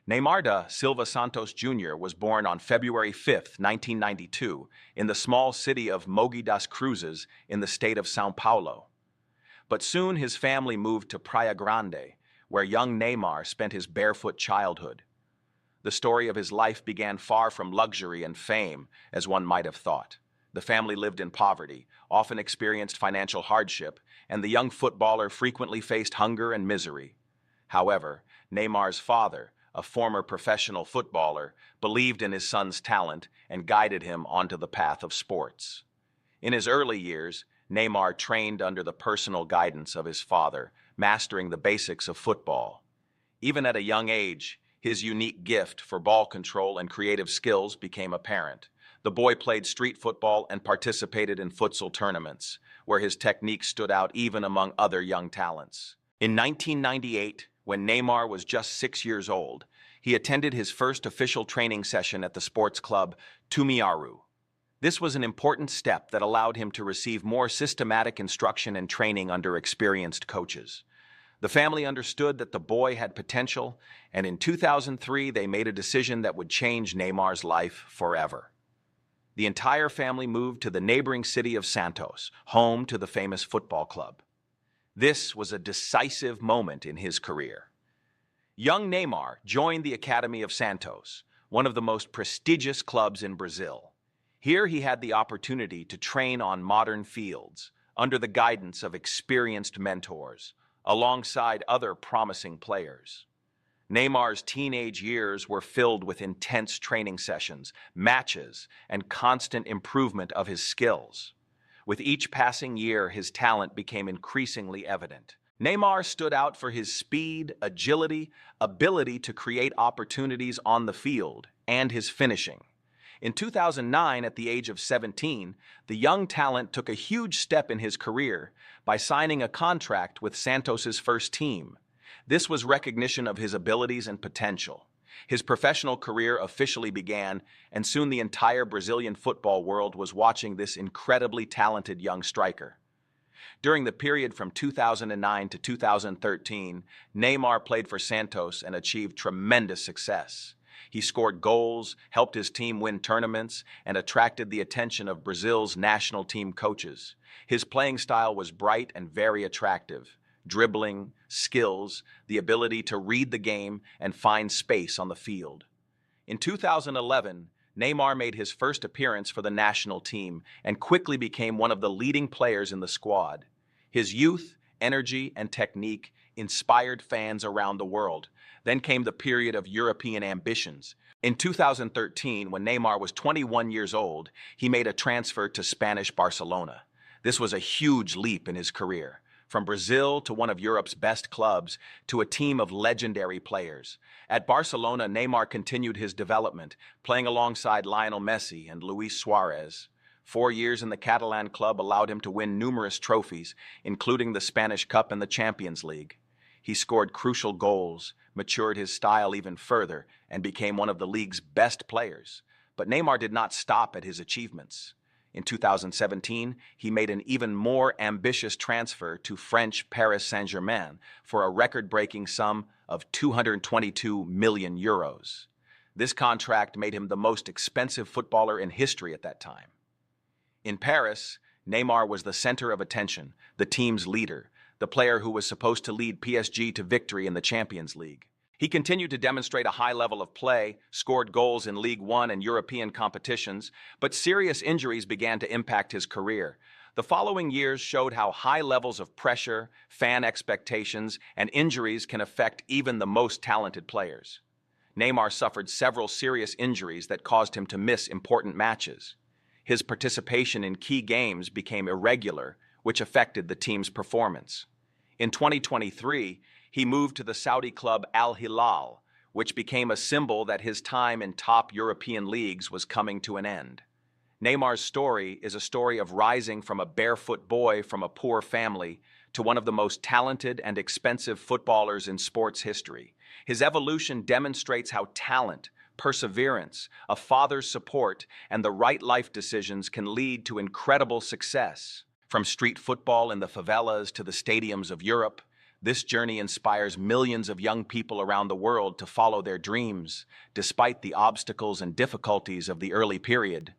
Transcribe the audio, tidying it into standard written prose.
Neymar da Silva Santos Jr. was born on February 5, 1992, in the small city of Mogi das Cruzes in the state of São Paulo. But soon his family moved to Praia Grande, where young Neymar spent his barefoot childhood. The story of his life began far from luxury and fame, as one might have thought. The family lived in poverty, often experienced financial hardship, and the young footballer frequently faced hunger and misery. However, Neymar's father, a former professional footballer, believed in his son's talent and guided him onto the path of sports. In his early years, Neymar trained under the personal guidance of his father, mastering the basics of football. Even at a young age, his unique gift for ball control and creative skills became apparent. The boy played street football and participated in futsal tournaments, where his technique stood out even among other young talents. In 1998, when Neymar was just 6 years old, he attended his first official training session at the sports club Tumiaru. This was an important step that allowed him to receive more systematic instruction and training under experienced coaches. The family understood that the boy had potential, and in 2003 they made a decision that would change Neymar's life forever. The entire family moved to the neighboring city of Santos, home to the famous football club. This was a decisive moment in his career. Young Neymar joined the Academy of Santos, one of the most prestigious clubs in Brazil. Here he had the opportunity to train on modern fields, under the guidance of experienced mentors, alongside other promising players. Neymar's teenage years were filled with intense training sessions, matches, and constant improvement of his skills. With each passing year, his talent became increasingly evident. Neymar stood out for his speed, agility, ability to create opportunities on the field, and his finishing. In 2009, at the age of 17, the young talent took a huge step in his career by signing a contract with Santos's first team. This was recognition of his abilities and potential. His professional career officially began, and soon the entire Brazilian football world was watching this incredibly talented young striker. During the period from 2009 to 2013, Neymar played for Santos and achieved tremendous success. He scored goals, helped his team win tournaments, and attracted the attention of Brazil's national team coaches. His playing style was bright and very attractive. Dribbling, skills, the ability to read the game, and find space on the field. In 2011, Neymar made his first appearance for the national team and quickly became one of the leading players in the squad. His youth, energy, and technique inspired fans around the world. Then came the period of European ambitions. In 2013, when Neymar was 21 years old, he made a transfer to Spanish Barcelona. This was a huge leap in his career. From Brazil to one of Europe's best clubs to a team of legendary players. At Barcelona, Neymar continued his development, playing alongside Lionel Messi and Luis Suarez. 4 years in the Catalan club allowed him to win numerous trophies, including the Spanish Cup and the Champions League. He scored crucial goals, matured his style even further, and became one of the league's best players. But Neymar did not stop at his achievements. In 2017, he made an even more ambitious transfer to French Paris Saint-Germain for a record-breaking sum of 222 million euros. This contract made him the most expensive footballer in history at that time. In Paris, Neymar was the center of attention, the team's leader, the player who was supposed to lead PSG to victory in the Champions League. He continued to demonstrate a high level of play, scored goals in Ligue 1 and European competitions, but serious injuries began to impact his career. The following years showed how high levels of pressure, fan expectations, and injuries can affect even the most talented players. Neymar suffered several serious injuries that caused him to miss important matches. His participation in key games became irregular, which affected the team's performance. In 2023, he moved to the Saudi club Al Hilal, which became a symbol that his time in top European leagues was coming to an end. Neymar's story is a story of rising from a barefoot boy from a poor family to one of the most talented and expensive footballers in sports history. His evolution demonstrates how talent, perseverance, a father's support, and the right life decisions can lead to incredible success. From street football in the favelas to the stadiums of Europe, This journey inspires millions of young people around the world to follow their dreams, despite the obstacles and difficulties of the early period.